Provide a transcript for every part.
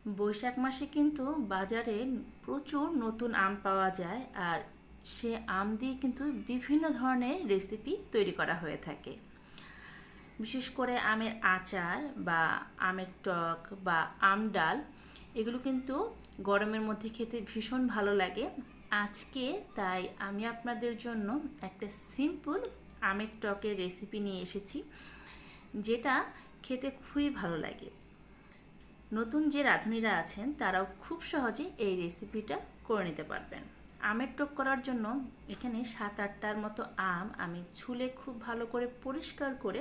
বৈশাখ মাসে কিন্তু বাজারে প্রচুর নতুন আম পাওয়া যায়, আর সে আম দিয়ে কিন্তু বিভিন্ন ধরনের রেসিপি তৈরি করা হয়ে থাকে। বিশেষ করে আমের আচার বা আমের টক বা আম ডাল, এগুলো কিন্তু গরমের মধ্যে খেতে ভীষণ ভালো লাগে। আজকে তাই আমি আপনাদের জন্য একটা সিম্পল আমের টকের রেসিপি নিয়ে এসেছি, যেটা খেতে খুবই ভালো লাগে। নতুন যে রাঁধুনিরা আছেন তারাও খুব সহজে এই রেসিপিটা করে নিতে পারবেন। আমের টক করার জন্য এখানে 7-8টার মতো আম আমি ছুলে খুব ভালো করে পরিষ্কার করে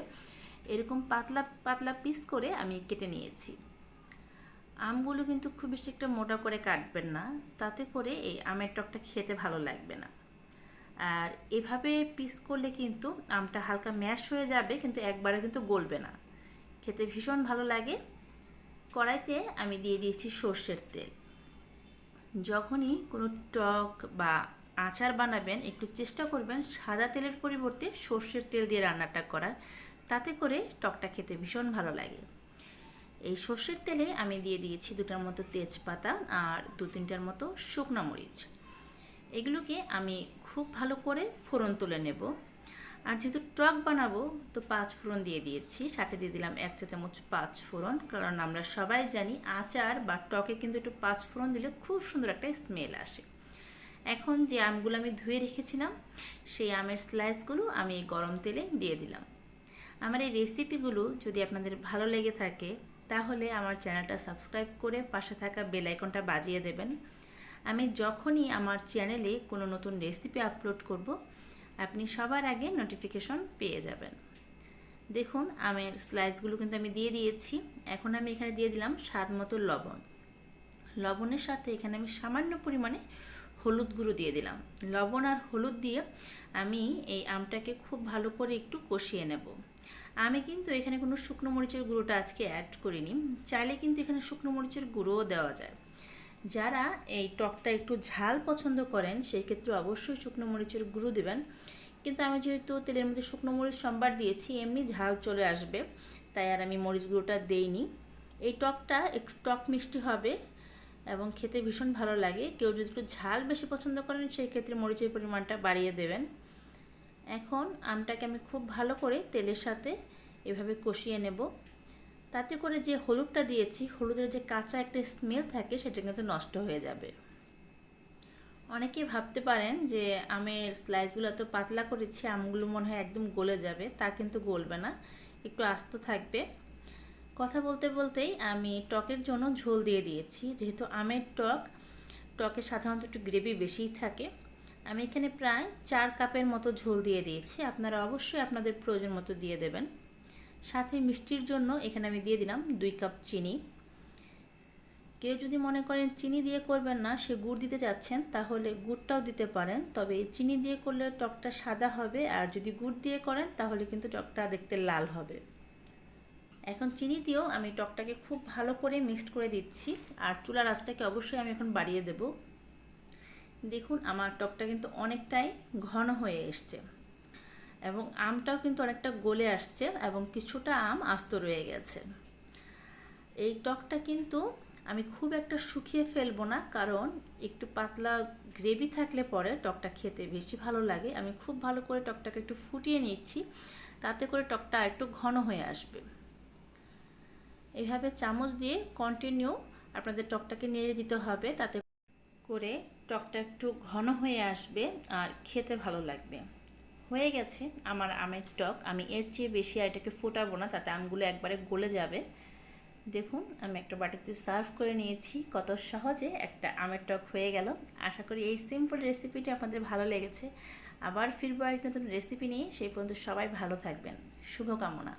এরকম পাতলা পাতলা পিস করে আমি কেটে নিয়েছি। আমগুলো কিন্তু খুব বেশি একটা মোটা করে কাটবেন না, তাতে করে এই আমের টকটা খেতে ভালো লাগবে না। আর এভাবে পিস করলে কিন্তু আমটা হালকা ম্যাশ হয়ে যাবে, কিন্তু একবারে কিন্তু গলবে না, খেতে ভীষণ ভালো লাগে। কড়াইতে আমি দিয়ে দিয়েছি সর্ষের তেল। যখনই কোনো টক বা আচার বানাবেন একটু চেষ্টা করবেন সাদা তেলের পরিবর্তে সর্ষের তেল দিয়ে রান্নাটা করার, তাতে করে টকটা খেতে ভীষণ ভালো লাগে। এই সর্ষের তেলে আমি দিয়ে দিয়েছি 2টার মতো তেজপাতা আর 2-3টার মতো শুকনো মরিচ। এগুলোকে আমি খুব ভালো করে ফোড়ন তুলে নেব। আর যেহেতু টক বানাবো তো 5 ফোড়ন দিয়ে দিয়েছি, সাথে দিয়ে দিলাম 1 চা চামচ 5 ফোড়ন, কারণ আমরা সবাই জানি আচার বা টকে কিন্তু একটু 5 ফোড়ন দিলে খুব সুন্দর একটা স্মেল আসে। এখন যে আমগুলো আমি ধুয়ে রেখেছিলাম সেই আমের স্লাইসগুলো আমি এই গরম তেলে দিয়ে দিলাম। আমার এই রেসিপিগুলো যদি আপনাদের ভালো লেগে থাকে তাহলে আমার চ্যানেলটা সাবস্ক্রাইব করে পাশে থাকা বেল আইকনটা বাজিয়ে দেবেন। আমি যখনই আমার চ্যানেলে কোনো নতুন রেসিপি আপলোড করব আপনি সবার আগে নোটিফিকেশন পেয়ে যাবেন। দেখুন আমের স্লাইসগুলো কিন্তু আমি দিয়ে দিয়েছি। এখন আমি এখানে দিয়ে দিলাম স্বাদ মতো লবণ। লবণের সাথে এখানে আমি সামান্য পরিমাণে হলুদ গুঁড়ো দিয়ে দিলাম। লবণ আর হলুদ দিয়ে আমি এই আমটাকে খুব ভালো করে একটু কষিয়ে নেব। আমি কিন্তু এখানে কোনো শুকনো মরিচের গুঁড়োটা আজকে অ্যাড করিনি, চাইলে কিন্তু এখানে শুকনো মরিচের গুঁড়োও দেওয়া যায়। যারা এই টকটা একটু ঝাল পছন্দ করেন সেই ক্ষেত্রে অবশ্যই শুকনো মরিচের গুঁড়ো দেবেন, কিন্তু আমি যেহেতু তেলের মধ্যে শুকনো মরিচ সম্বার দিয়েছি এমনি ঝাল চলে আসবে, তাই আর আমি মরিচ গুঁড়োটা দেইনি। এই টকটা একটু টক মিষ্টি হবে এবং খেতে ভীষণ ভালো লাগে। কেউ যদি একটু ঝাল বেশি পছন্দ করেন সেই ক্ষেত্রে মরিচের পরিমাণটা বাড়িয়ে দেবেন। এখন আমটাকে আমি খুব ভালো করে তেলের সাথে এভাবে কষিয়ে নেব। তাতে করে যে হলুদটা দিয়েছি হলুদের যে কাঁচা একটা স্মেল থাকে সেটা কিন্তু নষ্ট হয়ে যাবে। অনেকেই ভাবতে পারেন যে আমের স্লাইসগুলো এত পাতলা করেছি আমগুলো মনে হয় একদম গলে যাবে, তা কিন্তু গলবে না, একটু আস্ত থাকবে। কথা বলতে বলতেই আমি টকের জন্য ঝোল দিয়ে দিয়েছি। যেহেতু আমের টকে সাধারণত একটু গ্রেভি বেশিই থাকে, আমি এখানে প্রায় 4 কাপের মতো ঝোল দিয়ে দিয়েছি। আপনারা অবশ্যই আপনাদের প্রয়োজন মতো দিয়ে দেবেন। সাথে মিষ্টির জন্য এখানে আমি দিয়ে দিলাম 2 কাপ চিনি। কেউ যদি মনে করেন চিনি দিয়ে করবেন না, সে গুড় দিতে চাচ্ছেন, তাহলে গুড়টাও দিতে পারেন, তবে চিনি দিয়ে করলে টকটা সাদা হবে, আর যদি গুড় দিয়ে করেন তাহলে কিন্তু টকটা দেখতে লাল হবে। এখন চিনি দিয়েও আমি টকটাকে খুব ভালো করে মিক্সড করে দিচ্ছি, আর চুলার আঁচটাকে অবশ্যই আমি এখন বাড়িয়ে দেব। দেখুন আমার টকটা কিন্তু অনেকটাই ঘন হয়ে এসছে এবং আমটাও কিন্তু অনেকটা গলে আসছে এবং কিছুটা আম আস্ত রয়ে গেছে। এই টকটা কিন্তু আমি খুব একটা শুকিয়ে ফেলবো না, কারণ একটু পাতলা গ্রেভি থাকলে পরে টকটা খেতে বেশি ভালো লাগে। আমি খুব ভালো করে টকটাকে একটু ফুটিয়ে নিচ্ছি, তাতে করে টকটা একটু ঘন হয়ে আসবে। এইভাবে চামচ দিয়ে কন্টিনিউ আপনাদের টকটাকে নেড়ে দিতে হবে, তাতে করে টকটা একটু ঘন হয়ে আসবে আর খেতে ভালো লাগবে। হয়ে গেছে আমার আমের টক। আমি এর চেয়ে বেশি আর এটাকে ফোটাবো না, তাতে আমগুলো একবারে গলে যাবে। দেখুন আমি একটা বাটিতে সার্ভ করে নিয়েছি। কত সহজে একটা আমের টক হয়ে গেল। আশা করি এই সিম্পল রেসিপিটি আপনাদের ভালো লেগেছে। আবার ফিরবো এক নতুন রেসিপি নিয়ে। সেই পর্যন্ত সবাই ভালো থাকবেন। শুভকামনা।